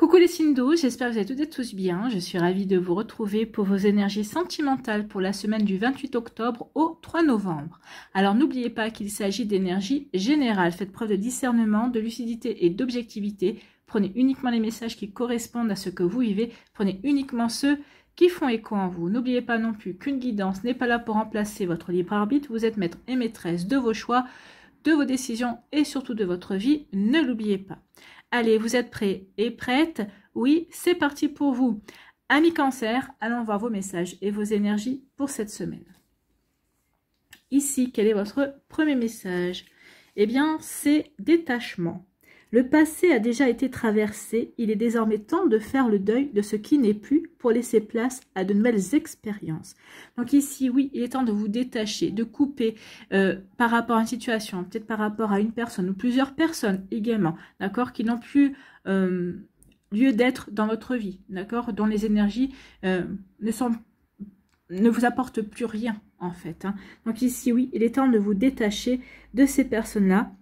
Coucou les signes d'eau, j'espère que vous allez toutes et tous bien. Je suis ravie de vous retrouver pour vos énergies sentimentales pour la semaine du 28 octobre au 3 novembre. Alors n'oubliez pas qu'il s'agit d'énergie générale. Faites preuve de discernement, de lucidité et d'objectivité. Prenez uniquement les messages qui correspondent à ce que vous vivez. Prenez uniquement ceux qui font écho en vous. N'oubliez pas non plus qu'une guidance n'est pas là pour remplacer votre libre arbitre. Vous êtes maître et maîtresse de vos choix, de vos décisions et surtout de votre vie. Ne l'oubliez pas. Allez, vous êtes prêts et prêtes? Oui, c'est parti pour vous. Amis Cancer, allons voir vos messages et vos énergies pour cette semaine. Ici, quel est votre premier message? Eh bien, c'est détachement. Le passé a déjà été traversé. Il est désormais temps de faire le deuil de ce qui n'est plus pour laisser place à de nouvelles expériences. Donc ici, oui, il est temps de vous détacher, de couper par rapport à une situation, peut-être par rapport à une personne ou plusieurs personnes également, d'accord, qui n'ont plus lieu d'être dans votre vie, d'accord, dont les énergies ne vous apportent plus rien en fait. Hein. Donc ici, oui, il est temps de vous détacher de ces personnes-là.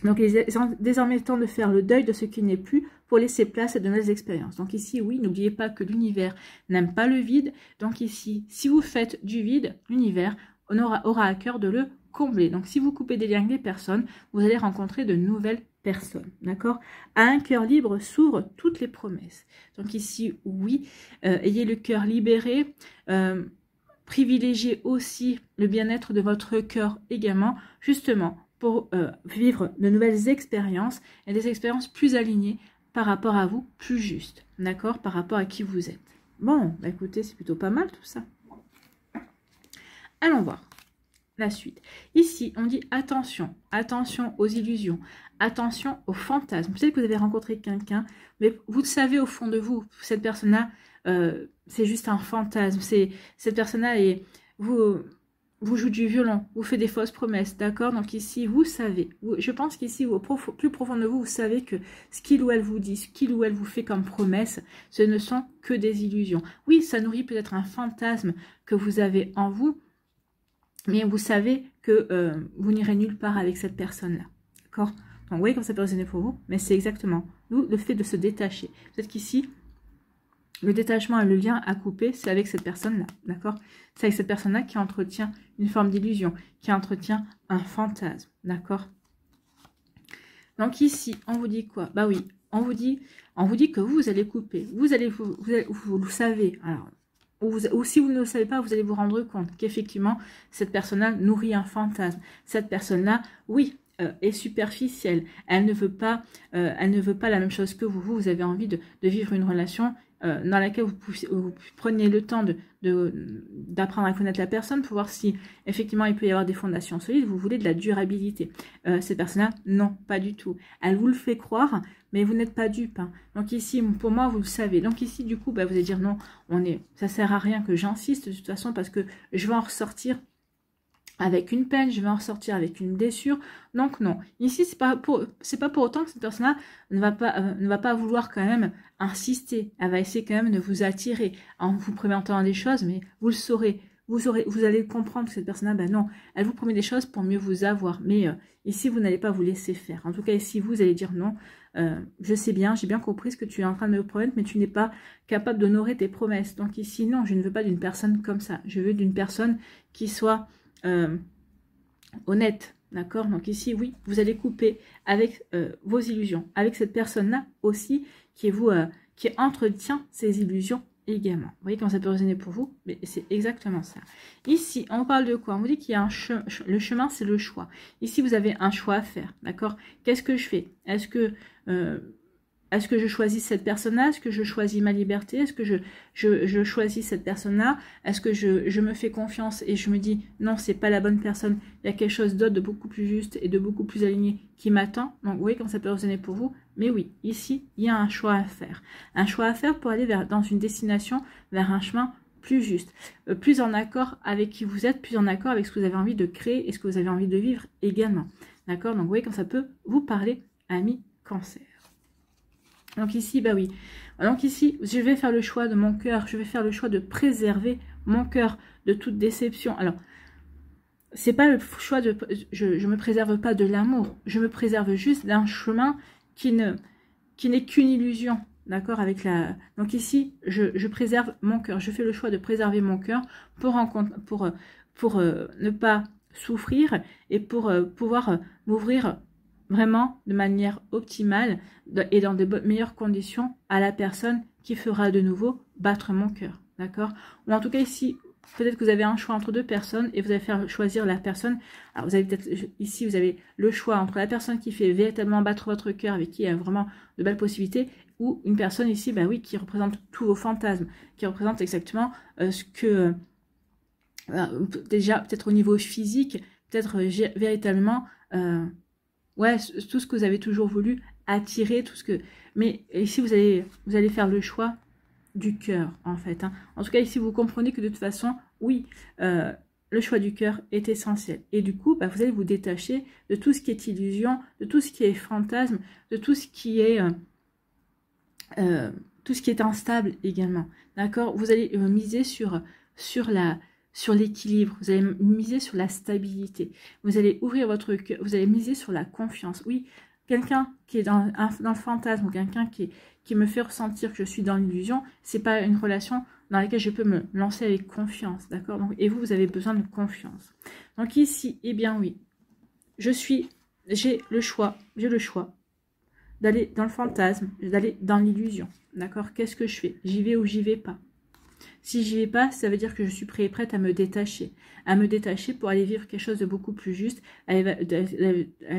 Donc, il est désormais temps de faire le deuil de ce qui n'est plus pour laisser place à de nouvelles expériences. Donc ici, oui, n'oubliez pas que l'univers n'aime pas le vide. Donc ici, si vous faites du vide, l'univers aura à cœur de le combler. Donc si vous coupez des liens avec des personnes, vous allez rencontrer de nouvelles personnes. D'accord? À un cœur libre s'ouvrent toutes les promesses. Donc ici, oui, ayez le cœur libéré. Privilégiez aussi le bien-être de votre cœur également, justement, pour vivre de nouvelles expériences et des expériences plus alignées par rapport à vous, plus justes, d'accord, par rapport à qui vous êtes. Bon, bah écoutez, c'est plutôt pas mal tout ça. Allons voir la suite. Ici, on dit attention, attention aux illusions, attention aux fantasmes. Peut-être que vous avez rencontré quelqu'un, mais vous le savez au fond de vous, cette personne-là, c'est juste un fantasme. Cette personne-là et vous joue du violon, vous fait des fausses promesses, d'accord? Donc ici, vous savez, je pense qu'ici, au plus profond de vous, vous savez que ce qu'il ou elle vous dit, ce qu'il ou elle vous fait comme promesse, ce ne sont que des illusions. Oui, ça nourrit peut-être un fantasme que vous avez en vous, mais vous savez que vous n'irez nulle part avec cette personne-là, d'accord? Donc vous voyez comme ça peut résonner pour vous, mais c'est exactement le fait de se détacher. Peut-être qu'ici, le détachement et le lien à couper, c'est avec cette personne-là, d'accord? C'est avec cette personne-là qui entretient une forme d'illusion, qui entretient un fantasme, d'accord? Donc ici, on vous dit quoi? Bah oui, on vous dit que vous allez couper, vous le savez. Alors, ou si vous ne le savez pas, vous allez vous rendre compte qu'effectivement, cette personne-là nourrit un fantasme. Cette personne-là, oui, est superficielle. Elle ne veut pas la même chose que vous. Vous avez envie de vivre une relation dans laquelle vous preniez le temps d'apprendre à connaître la personne pour voir si effectivement il peut y avoir des fondations solides. Vous voulez de la durabilité. Cette personne-là, non, pas du tout. Elle vous le fait croire, mais vous n'êtes pas dupe. Hein. Donc ici, pour moi, vous le savez. Donc ici, du coup, bah, vous allez dire non, ça sert à rien que j'insiste de toute façon parce que je vais en ressortir avec une peine, je vais en ressortir avec une blessure. Donc non, ici c'est pas pour autant que cette personne-là ne va pas vouloir quand même insister. Elle va essayer quand même de vous attirer en vous présentant des choses, mais vous le saurez. Vous allez comprendre que cette personne-là, ben non, elle vous promet des choses pour mieux vous avoir. Mais ici, vous n'allez pas vous laisser faire. En tout cas, ici, vous allez dire non. Je sais bien, j'ai bien compris ce que tu es en train de me promettre, mais tu n'es pas capable d'honorer tes promesses. Donc ici, non, je ne veux pas d'une personne comme ça. Je veux d'une personne qui soit honnête, d'accord? Donc ici, oui, vous allez couper avec vos illusions, avec cette personne-là aussi qui entretient ces illusions également. Vous voyez comment ça peut résonner pour vous? Mais c'est exactement ça. Ici, on parle de quoi? On vous dit qu'il y a un chemin. Le chemin, c'est le choix. Ici, vous avez un choix à faire, d'accord? Qu'est-ce que je fais? Est-ce que je choisis cette personne-là? Est-ce que je choisis ma liberté? Est-ce que je choisis cette personne-là? Est-ce que je me fais confiance et je me dis non, c'est pas la bonne personne, il y a quelque chose d'autre de beaucoup plus juste et de beaucoup plus aligné qui m'attend? Donc vous voyez comment ça peut résonner pour vous? Mais oui, ici, il y a un choix à faire. Un choix à faire pour aller dans une destination, vers un chemin plus juste, plus en accord avec qui vous êtes, plus en accord avec ce que vous avez envie de créer et ce que vous avez envie de vivre également. D'accord? Donc vous voyez comment ça peut vous parler, amis Cancer. Donc ici, bah oui. Donc ici, je vais faire le choix de mon cœur. Je vais faire le choix de préserver mon cœur de toute déception. Alors, c'est pas le choix de... Je me préserve pas de l'amour. Je me préserve juste d'un chemin qui n'est qu'une illusion. d'accord, avec la... Donc ici, je préserve mon cœur. Je fais le choix de préserver mon cœur pour ne pas souffrir et pour pouvoir m'ouvrir vraiment de manière optimale et dans de meilleures conditions à la personne qui fera de nouveau battre mon cœur, d'accord? Ou en tout cas ici, peut-être que vous avez un choix entre deux personnes et vous allez faire choisir la personne. Alors vous avez peut-être ici, vous avez le choix entre la personne qui fait véritablement battre votre cœur, avec qui il y a vraiment de belles possibilités, ou une personne ici, bah oui, qui représente tous vos fantasmes, qui représente exactement ce que, déjà peut-être au niveau physique, peut-être véritablement... ouais, tout ce que vous avez toujours voulu attirer, tout ce que... Mais ici, vous allez faire le choix du cœur, en fait. Hein. En tout cas, ici, vous comprenez que de toute façon, oui, le choix du cœur est essentiel. Et du coup, bah, vous allez vous détacher de tout ce qui est illusion, de tout ce qui est fantasme, de tout ce qui est instable également. D'accord? Vous allez miser sur l'équilibre, vous allez miser sur la stabilité, vous allez ouvrir votre cœur, vous allez miser sur la confiance. Oui, quelqu'un qui est dans le fantasme, ou quelqu'un qui me fait ressentir que je suis dans l'illusion, c'est pas une relation dans laquelle je peux me lancer avec confiance, d'accord? Et vous avez besoin de confiance. Donc ici, eh bien oui, j'ai le choix d'aller dans le fantasme, d'aller dans l'illusion, d'accord? Qu'est-ce que je fais? J'y vais ou j'y vais pas? Si j'y vais pas, ça veut dire que je suis prête et prête à me détacher pour aller vivre quelque chose de beaucoup plus juste, à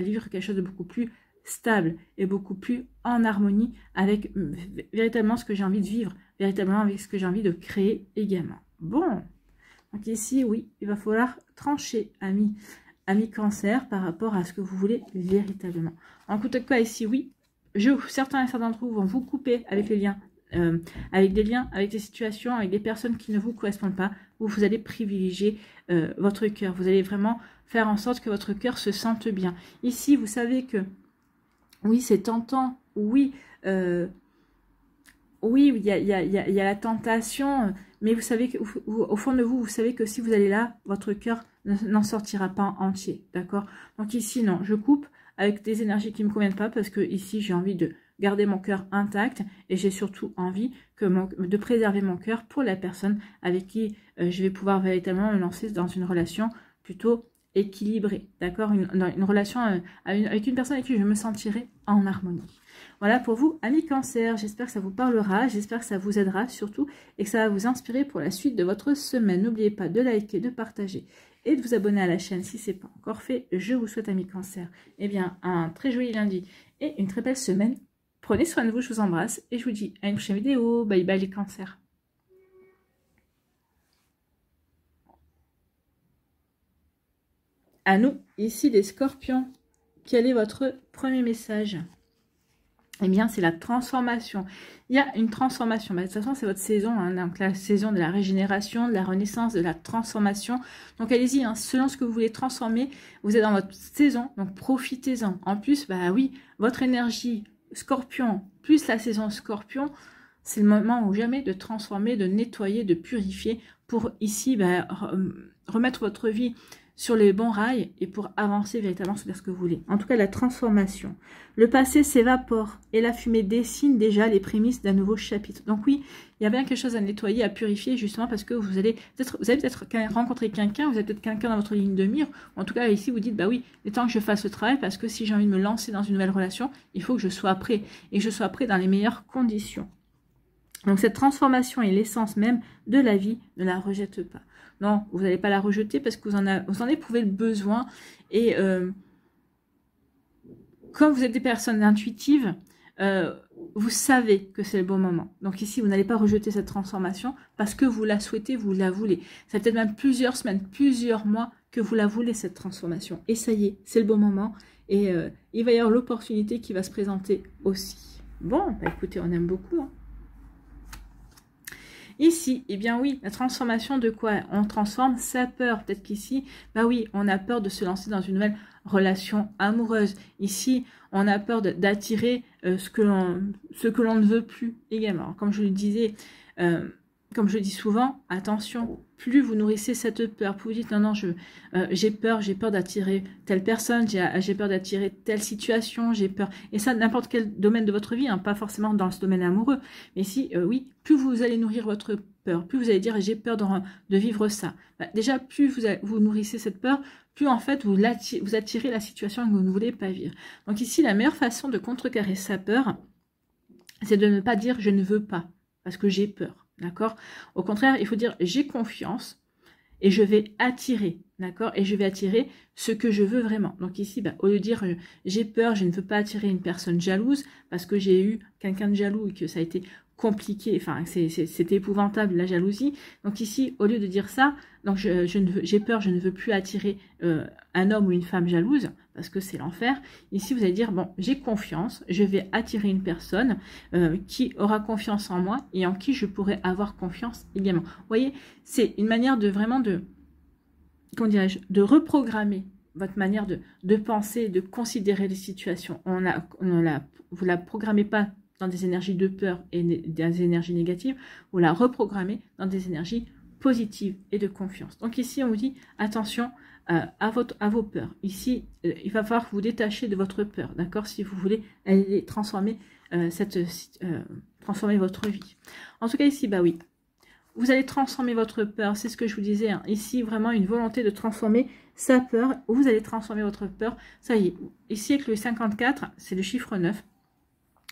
vivre quelque chose de beaucoup plus stable et beaucoup plus en harmonie avec véritablement ce que j'ai envie de vivre, véritablement avec ce que j'ai envie de créer également. Bon, donc ici, oui, il va falloir trancher, amis Cancer, par rapport à ce que vous voulez véritablement. En tout cas, ici, oui, certains d'entre vous vont vous couper avec les liens, avec des situations, avec des personnes qui ne vous correspondent pas, où vous allez privilégier votre cœur. Vous allez vraiment faire en sorte que votre cœur se sente bien. Ici, vous savez que, oui, c'est tentant, oui, oui, il y a la tentation, mais vous savez que, au fond de vous, vous savez que si vous allez là, votre cœur n'en sortira pas entier, d'accord? Donc ici, non, je coupe avec des énergies qui ne me conviennent pas, parce que ici, j'ai envie de garder mon cœur intact, et j'ai surtout envie de préserver mon cœur pour la personne avec qui je vais pouvoir véritablement me lancer dans une relation plutôt équilibrée, d'accord? Une relation avec une personne avec qui je me sentirai en harmonie. Voilà pour vous, amis Cancer. J'espère que ça vous parlera, j'espère que ça vous aidera surtout, et que ça va vous inspirer pour la suite de votre semaine. N'oubliez pas de liker, de partager et de vous abonner à la chaîne si ce n'est pas encore fait. Je vous souhaite, amis Cancer, eh bien, un très joli lundi et une très belle semaine. Prenez soin de vous, je vous embrasse et je vous dis à une prochaine vidéo. Bye bye les Cancers. À nous, ici les Scorpions, quel est votre premier message? Eh bien, c'est la transformation. Il y a une transformation. Bah, de toute façon, c'est votre saison, hein, donc la saison de la régénération, de la renaissance, de la transformation. Donc, allez-y, hein, selon ce que vous voulez transformer, vous êtes dans votre saison, donc profitez-en. En plus, bah oui, votre énergie Scorpion plus la saison Scorpion, c'est le moment ou jamais de transformer, de nettoyer, de purifier pour ici remettre votre vie sur les bons rails et pour avancer véritablement vers ce que vous voulez. En tout cas, la transformation. Le passé s'évapore et la fumée dessine déjà les prémices d'un nouveau chapitre. Donc oui, il y a bien quelque chose à nettoyer, à purifier, justement parce que vous allez peut-être rencontrer quelqu'un, vous avez peut-être quelqu'un dans votre ligne de mire. En tout cas, ici, vous dites, bah oui, il est temps que je fasse ce travail parce que si j'ai envie de me lancer dans une nouvelle relation, il faut que je sois prêt et que je sois prêt dans les meilleures conditions. Donc cette transformation est l'essence même de la vie, ne la rejette pas. Non, vous n'allez pas la rejeter parce que vous en éprouvez le besoin. Et comme vous êtes des personnes intuitives, vous savez que c'est le bon moment. Donc ici, vous n'allez pas rejeter cette transformation parce que vous la souhaitez, vous la voulez. Ça peut-être même plusieurs semaines, plusieurs mois que vous la voulez, cette transformation. Et ça y est, c'est le bon moment. Et il va y avoir l'opportunité qui va se présenter aussi. Bon, bah écoutez, on aime beaucoup, hein. Ici, eh bien oui, la transformation de quoi? On transforme sa peur. Peut-être qu'ici, bah oui, on a peur de se lancer dans une nouvelle relation amoureuse. Ici, on a peur d'attirer ce que l'on ne veut plus également. Alors, comme je le disais, comme je le dis souvent, attention, plus vous nourrissez cette peur, plus vous dites non, non, j'ai peur d'attirer telle personne, j'ai peur d'attirer telle situation, j'ai peur. Et ça, n'importe quel domaine de votre vie, hein, pas forcément dans ce domaine amoureux. Mais si, oui, plus vous allez nourrir votre peur, plus vous allez dire j'ai peur de vivre ça. Bah, déjà, plus vous nourrissez cette peur, plus en fait vous attirez la situation que vous ne voulez pas vivre. Donc ici, la meilleure façon de contrecarrer sa peur, c'est de ne pas dire je ne veux pas, parce que j'ai peur. D'accord? Au contraire, il faut dire j'ai confiance et je vais attirer, d'accord? Et je vais attirer ce que je veux vraiment. Donc ici, bah, au lieu de dire j'ai peur, je ne veux pas attirer une personne jalouse parce que j'ai eu quelqu'un de jaloux et que ça a été compliqué, enfin c'est épouvantable la jalousie. Donc ici, au lieu de dire ça, donc j'ai peur, je ne veux plus attirer un homme ou une femme jalouse parce que c'est l'enfer. Ici, vous allez dire bon, j'ai confiance, je vais attirer une personne qui aura confiance en moi et en qui je pourrai avoir confiance également. Vous voyez, c'est une manière de vraiment comment dirais-je, de reprogrammer votre manière de penser, de considérer les situations. Vous la programmez pas dans des énergies de peur et des énergies négatives, vous la reprogrammez dans des énergies positives et de confiance. Donc ici, on vous dit, attention à vos peurs. Ici, il va falloir vous détacher de votre peur, d'accord? Si vous voulez aller transformer, transformer votre vie. En tout cas, ici, bah oui, vous allez transformer votre peur, c'est ce que je vous disais, hein. Ici, vraiment une volonté de transformer sa peur, vous allez transformer votre peur. Ça y est, ici avec le 54, c'est le chiffre 9.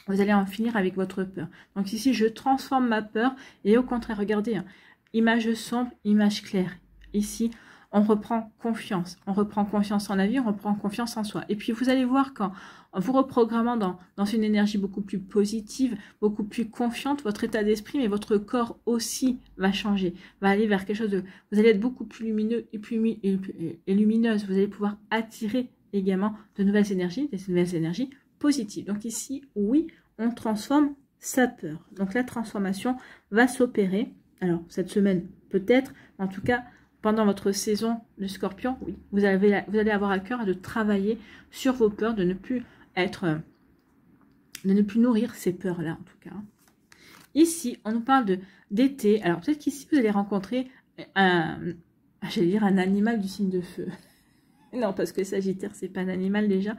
Vous allez en finir avec votre peur. Donc ici, je transforme ma peur. Et au contraire, regardez, hein, image sombre, image claire. Ici, on reprend confiance. On reprend confiance en la vie, on reprend confiance en soi. Et puis, vous allez voir quand vous reprogrammant dans une énergie beaucoup plus positive, beaucoup plus confiante, votre état d'esprit, mais votre corps aussi va changer, va aller vers quelque chose de... Vous allez être beaucoup plus lumineux et lumineuse. Vous allez pouvoir attirer également de nouvelles énergies, des nouvelles énergies positive. Donc ici, oui, on transforme sa peur. Donc la transformation va s'opérer. Alors, cette semaine, peut-être. En tout cas, pendant votre saison de Scorpion, oui, vous allez avoir à cœur de travailler sur vos peurs, de ne plus nourrir ces peurs-là, en tout cas. Ici, on nous parle d'été. Alors, peut-être qu'ici, vous allez rencontrer j'allais dire un animal du signe de feu. Non, parce que Sagittaire, c'est pas un animal déjà.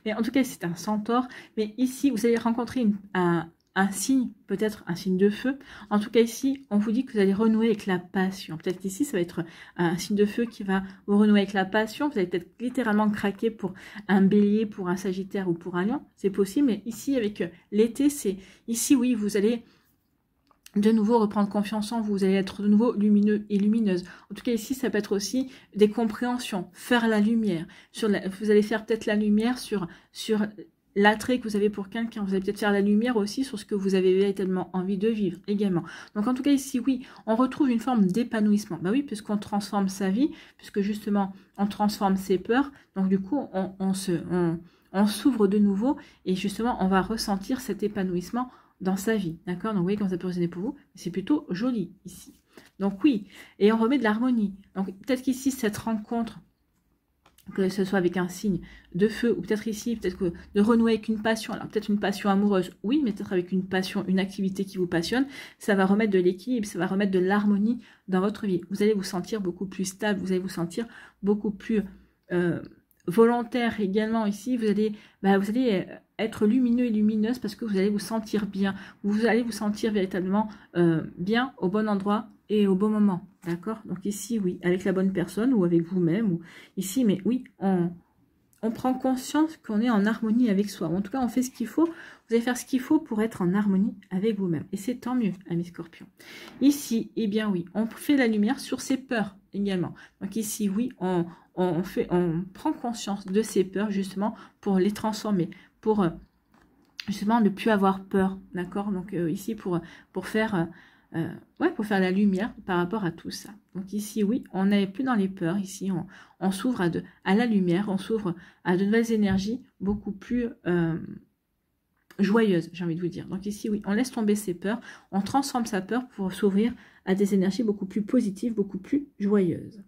Mais en tout cas, c'est un centaure. Mais ici, vous allez rencontrer un signe, peut-être un signe de feu. En tout cas, ici, on vous dit que vous allez renouer avec la passion. Peut-être qu'ici, ça va être un signe de feu qui va vous renouer avec la passion. Vous allez peut-être littéralement craquer pour un bélier, pour un Sagittaire ou pour un lion. C'est possible. Mais ici, avec l'été, c'est... Ici, oui, vous allez... de nouveau reprendre confiance en vous, vous allez être de nouveau lumineux et lumineuse. En tout cas ici, ça peut être aussi des compréhensions, faire la lumière. Vous allez faire peut-être la lumière sur l'attrait que vous avez pour quelqu'un. Vous allez peut-être faire la lumière aussi sur ce que vous avez véritablement envie de vivre également. Donc en tout cas ici, oui, on retrouve une forme d'épanouissement. Bah oui, puisqu'on transforme sa vie, puisque justement, on transforme ses peurs. Donc du coup, on s'ouvre de nouveau et justement, on va ressentir cet épanouissement dans sa vie, d'accord? Donc vous voyez comme ça peut résonner pour vous, c'est plutôt joli ici. Donc oui, et on remet de l'harmonie. Donc peut-être qu'ici, cette rencontre, que ce soit avec un signe de feu, ou peut-être ici, peut-être que de renouer avec une passion, alors peut-être une passion amoureuse, oui, mais peut-être avec une passion, une activité qui vous passionne, ça va remettre de l'équilibre, ça va remettre de l'harmonie dans votre vie. Vous allez vous sentir beaucoup plus stable, vous allez vous sentir beaucoup plus... volontaire également ici, vous allez être lumineux et lumineuse parce que vous allez vous sentir bien, vous allez vous sentir véritablement bien au bon endroit et au bon moment, d'accord? Donc ici, oui, avec la bonne personne ou avec vous-même, ou ici, mais oui, on prend conscience qu'on est en harmonie avec soi. En tout cas, on fait ce qu'il faut. Vous allez faire ce qu'il faut pour être en harmonie avec vous-même. Et c'est tant mieux, amis Scorpions. Ici, eh bien oui, on fait la lumière sur ses peurs également. Donc ici, oui, on prend conscience de ses peurs justement pour les transformer, pour justement ne plus avoir peur, d'accord? Donc ici, pour faire... pour faire la lumière par rapport à tout ça. Donc ici, oui, on n'est plus dans les peurs. Ici, on s'ouvre à la lumière, on s'ouvre à de nouvelles énergies beaucoup plus joyeuses, j'ai envie de vous dire. Donc ici, oui, on laisse tomber ses peurs, on transforme sa peur pour s'ouvrir à des énergies beaucoup plus positives, beaucoup plus joyeuses.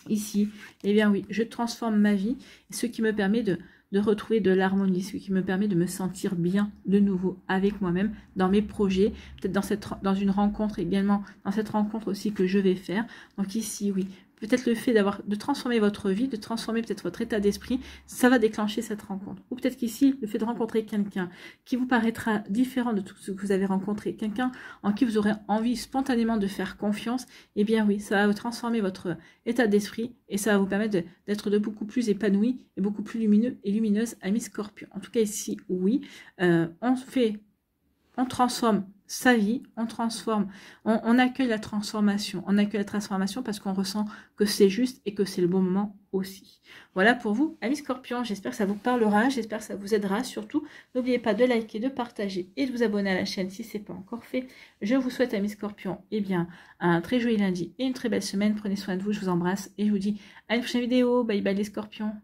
Ici, eh bien oui, je transforme ma vie, ce qui me permet de de retrouver de l'harmonie, ce qui me permet de me sentir bien de nouveau avec moi-même dans mes projets, peut-être dans une rencontre également, dans cette rencontre aussi que je vais faire. Donc ici, oui, peut-être le fait de transformer votre vie, de transformer peut-être votre état d'esprit, ça va déclencher cette rencontre. Ou peut-être qu'ici, le fait de rencontrer quelqu'un qui vous paraîtra différent de tout ce que vous avez rencontré, quelqu'un en qui vous aurez envie spontanément de faire confiance, eh bien oui, ça va transformer votre état d'esprit et ça va vous permettre d'être de beaucoup plus épanoui et beaucoup plus lumineux et lumineuse, amis Scorpion. En tout cas ici, oui, on transforme sa vie, on transforme, on accueille la transformation. On accueille la transformation parce qu'on ressent que c'est juste et que c'est le bon moment aussi. Voilà pour vous, amis Scorpions. J'espère que ça vous parlera, j'espère que ça vous aidera. Surtout, n'oubliez pas de liker, de partager et de vous abonner à la chaîne si ce n'est pas encore fait. Je vous souhaite, amis Scorpions, eh bien, un très joli lundi et une très belle semaine. Prenez soin de vous, je vous embrasse et je vous dis à une prochaine vidéo. Bye bye les Scorpions.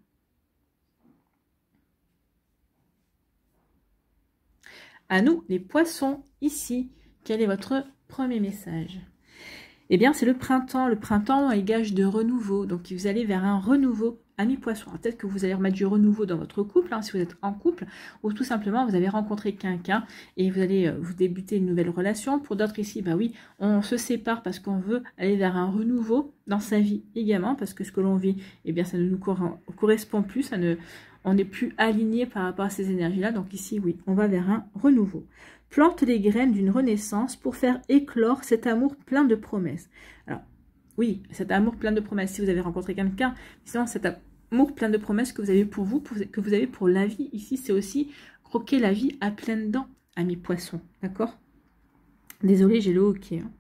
À nous, les poissons, ici, quel est votre premier message? Eh bien, c'est le printemps. Le printemps est gage de renouveau. Donc, vous allez vers un renouveau, amis poissons. Peut-être que vous allez remettre du renouveau dans votre couple, hein, si vous êtes en couple, ou tout simplement, vous avez rencontré quelqu'un et vous allez vous débuter une nouvelle relation. Pour d'autres ici, bah oui, on se sépare parce qu'on veut aller vers un renouveau dans sa vie également, parce que ce que l'on vit, eh bien, ça ne nous correspond plus, on n'est plus aligné par rapport à ces énergies-là. Donc ici, oui, on va vers un renouveau. Plante les graines d'une renaissance pour faire éclore cet amour plein de promesses. Alors, oui, cet amour plein de promesses, si vous avez rencontré quelqu'un, sinon cet amour plein de promesses que vous avez pour vous, que vous avez pour la vie, ici, c'est aussi croquer la vie à pleines dents, amis poissons, d'accord? Désolé, j'ai le hoquet, hein.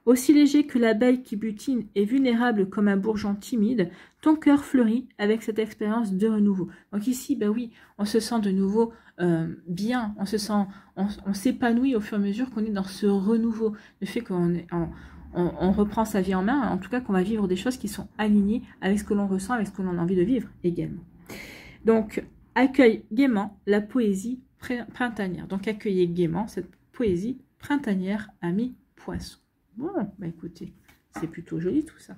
Aussi léger que l'abeille qui butine et vulnérable comme un bourgeon timide, ton cœur fleurit avec cette expérience de renouveau. Donc ici, bah oui, on se sent de nouveau bien, on s'épanouit au fur et à mesure qu'on est dans ce renouveau. Le fait on reprend sa vie en main, en tout cas qu'on va vivre des choses qui sont alignées avec ce que l'on ressent, avec ce que l'on a envie de vivre également. Donc, accueille gaiement la poésie printanière. Donc, accueillez gaiement cette poésie printanière, amis poissons. Bon, bah écoutez, c'est plutôt joli tout ça.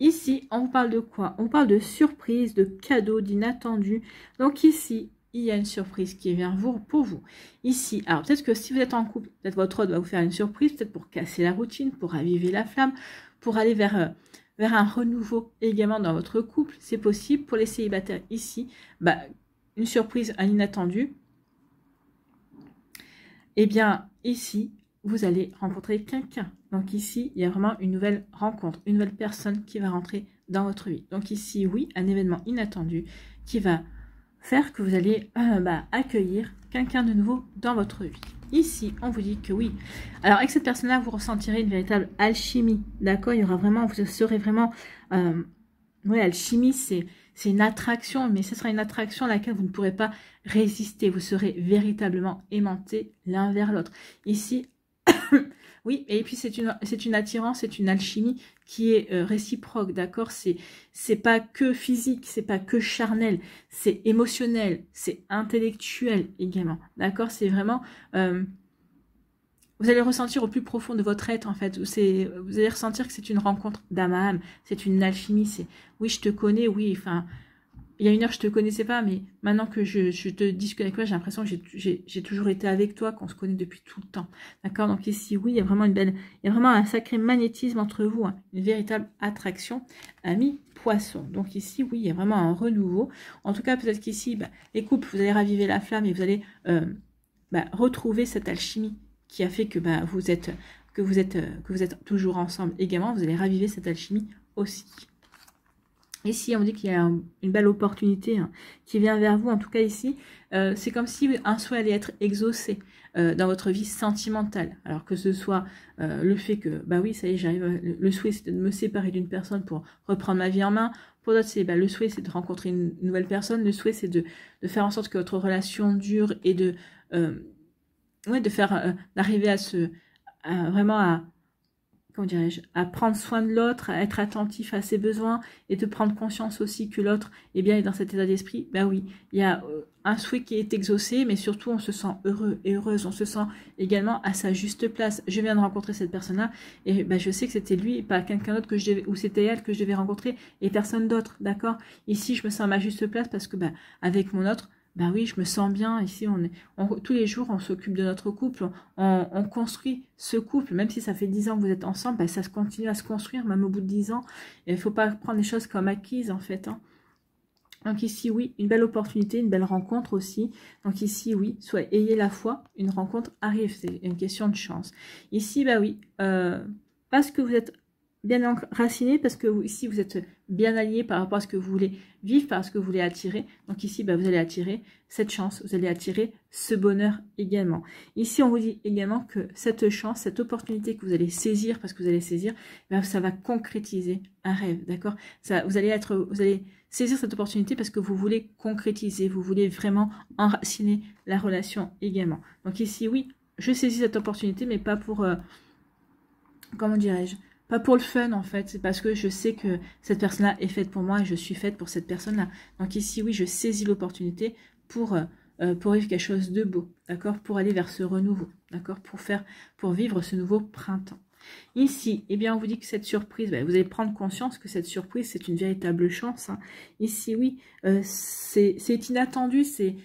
Ici, on vous parle de quoi? On parle de surprise, de cadeaux, d'inattendu. Donc ici, il y a une surprise qui vient pour vous. Ici, alors peut-être que si vous êtes en couple, peut-être votre autre va vous faire une surprise, peut-être pour casser la routine, pour raviver la flamme, pour aller vers un renouveau également dans votre couple. C'est possible. Pour les célibataires ici, bah, une surprise, un inattendu. Eh bien, ici, vous allez rencontrer quelqu'un. Donc ici, il y a vraiment une nouvelle rencontre, une nouvelle personne qui va rentrer dans votre vie. Donc ici, oui, un événement inattendu qui va faire que vous allez accueillir quelqu'un de nouveau dans votre vie. Ici, on vous dit que oui. Alors, avec cette personne-là, vous ressentirez une véritable alchimie. D'accord? Il y aura vraiment, vous serez vraiment... oui, alchimie, c'est une attraction, mais ce sera une attraction à laquelle vous ne pourrez pas résister. Vous serez véritablement aimantés l'un vers l'autre. Ici, oui, et puis c'est une attirance, c'est une alchimie qui est réciproque, d'accord? C'est pas que physique, c'est pas que charnel, c'est émotionnel, c'est intellectuel également, d'accord? C'est vraiment... vous allez ressentir au plus profond de votre être, en fait. Vous allez ressentir que c'est une rencontre d'âme à âme, c'est une alchimie, c'est... Oui, je te connais, oui, enfin... Il y a une heure, je te connaissais pas, mais maintenant que je te discute avec toi, j'ai l'impression que j'ai toujours été avec toi, qu'on se connaît depuis tout le temps. D'accord? Donc ici, oui, il y a vraiment il y a vraiment un sacré magnétisme entre vous, hein, une véritable attraction, amis poissons. Donc ici, oui, il y a vraiment un renouveau. En tout cas, peut-être qu'ici, les couples, vous allez raviver la flamme et vous allez retrouver cette alchimie qui a fait que vous êtes toujours ensemble également. Vous allez raviver cette alchimie aussi. Ici, on dit qu'il y a une belle opportunité qui vient vers vous. En tout cas, ici, c'est comme si un souhait allait être exaucé dans votre vie sentimentale. Alors que ce soit le fait que, oui, ça y est, j'arrive. Le souhait, c'est de me séparer d'une personne pour reprendre ma vie en main. Pour d'autres, c'est le souhait, c'est de rencontrer une nouvelle personne. Le souhait, c'est de faire en sorte que votre relation dure et d'arriver vraiment comment dirais-je, à prendre soin de l'autre, à être attentif à ses besoins et de prendre conscience aussi que l'autre est bien dans cet état d'esprit, bah oui, il y a un souhait qui est exaucé, mais surtout on se sent heureux et heureuse, on se sent également à sa juste place. Je viens de rencontrer cette personne-là et bah, je sais que c'était lui et pas quelqu'un d'autre que je devais, ou c'était elle que je devais rencontrer et personne d'autre, d'accord? Ici, je me sens à ma juste place parce que bah, avec mon autre, bah oui, je me sens bien. Ici, tous les jours, on s'occupe de notre couple, on construit ce couple, même si ça fait 10 ans que vous êtes ensemble, bah, ça se continue à se construire, même au bout de 10 ans. Et il ne faut pas prendre les choses comme acquises, en fait. Hein. Donc ici, oui, une belle opportunité, une belle rencontre aussi. Donc ici, oui, soit ayez la foi, une rencontre arrive, c'est une question de chance. Ici, bah oui, parce que vous êtes bien enraciné, parce que ici, vous êtes bien allié par rapport à ce que vous voulez vivre, par ce que vous voulez attirer. Donc ici, bah, vous allez attirer cette chance, vous allez attirer ce bonheur également. Ici, on vous dit également que cette chance, cette opportunité que vous allez saisir, parce que vous allez saisir, bah, ça va concrétiser un rêve, d'accord? Vous allez saisir cette opportunité parce que vous voulez concrétiser, vous voulez vraiment enraciner la relation également. Donc ici, oui, je saisis cette opportunité, mais pas pour, comment dirais-je, pas pour le fun en fait, c'est parce que je sais que cette personne-là est faite pour moi et je suis faite pour cette personne-là. Donc ici, oui, je saisis l'opportunité pour vivre quelque chose de beau, d'accord, pour aller vers ce renouveau, d'accord, pour vivre ce nouveau printemps. Ici, eh bien, on vous dit que cette surprise, bah, vous allez prendre conscience que cette surprise, c'est une véritable chance. Hein. Ici, oui, c'est inattendu, c'est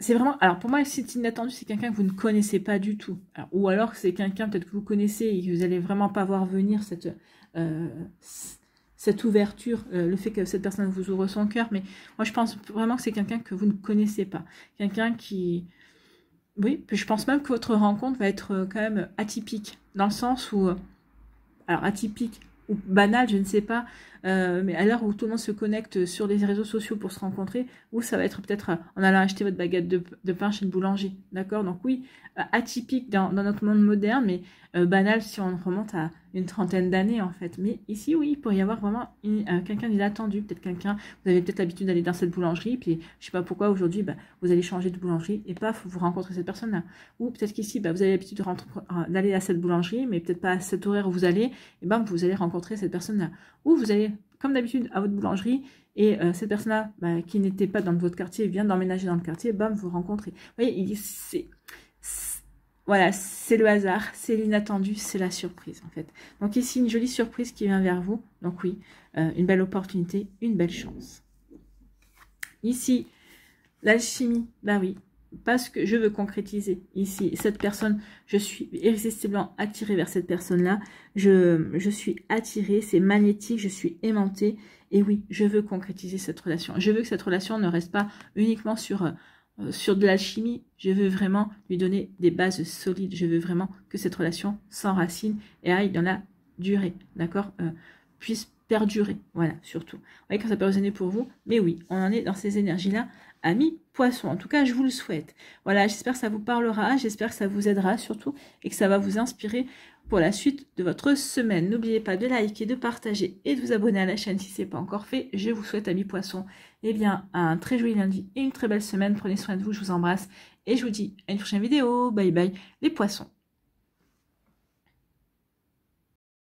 vraiment... Alors, pour moi, c'est inattendu, c'est quelqu'un que vous ne connaissez pas du tout. Alors, ou alors, c'est quelqu'un peut-être que vous connaissez et que vous n'allez vraiment pas voir venir cette ouverture, le fait que cette personne vous ouvre son cœur. Mais moi, je pense vraiment que c'est quelqu'un que vous ne connaissez pas. Quelqu'un qui... Oui, je pense même que votre rencontre va être quand même atypique, dans le sens où, alors atypique ou banal, je ne sais pas, mais à l'heure où tout le monde se connecte sur les réseaux sociaux pour se rencontrer, ou ça va être peut-être en allant acheter votre baguette de pain chez le boulanger, d'accord? Donc oui, atypique dans notre monde moderne, mais banal si on remonte à une trentaine d'années en fait. Mais ici, oui, il pourrait y avoir vraiment quelqu'un d'inattendu, peut-être quelqu'un, vous avez peut-être l'habitude d'aller dans cette boulangerie, puis je sais pas pourquoi aujourd'hui, bah, vous allez changer de boulangerie et paf, vous rencontrez cette personne-là. Ou peut-être qu'ici, bah, vous avez l'habitude d'aller à cette boulangerie, mais peut-être pas à cet horaire où vous allez, et ben vous allez rencontrer cette personne-là. Ou vous allez, comme d'habitude, à votre boulangerie, et cette personne-là, bah, qui n'était pas dans votre quartier, vient d'emménager dans le quartier, bam, vous rencontrez. Vous voyez, voilà, c'est le hasard, c'est l'inattendu, c'est la surprise en fait. Donc ici, une jolie surprise qui vient vers vous. Donc oui, une belle opportunité, une belle chance. Ici, l'alchimie, bah oui, parce que je veux concrétiser ici. Cette personne, je suis irrésistiblement attirée vers cette personne-là. Je suis attirée, c'est magnétique, je suis aimantée. Et oui, je veux concrétiser cette relation. Je veux que cette relation ne reste pas uniquement sur de l'alchimie, je veux vraiment lui donner des bases solides. Je veux vraiment que cette relation s'enracine et aille dans la durée, d'accord, puisse perdurer, voilà, surtout. Vous voyez quand ça peut résonner pour vous, mais oui, on en est dans ces énergies-là, amis poissons. En tout cas, je vous le souhaite. Voilà, j'espère que ça vous parlera, j'espère que ça vous aidera surtout et que ça va vous inspirer pour la suite de votre semaine. N'oubliez pas de liker, de partager et de vous abonner à la chaîne si ce n'est pas encore fait. Je vous souhaite, amis poissons, eh bien, un très joli lundi et une très belle semaine. Prenez soin de vous, je vous embrasse et je vous dis à une prochaine vidéo. Bye bye les poissons.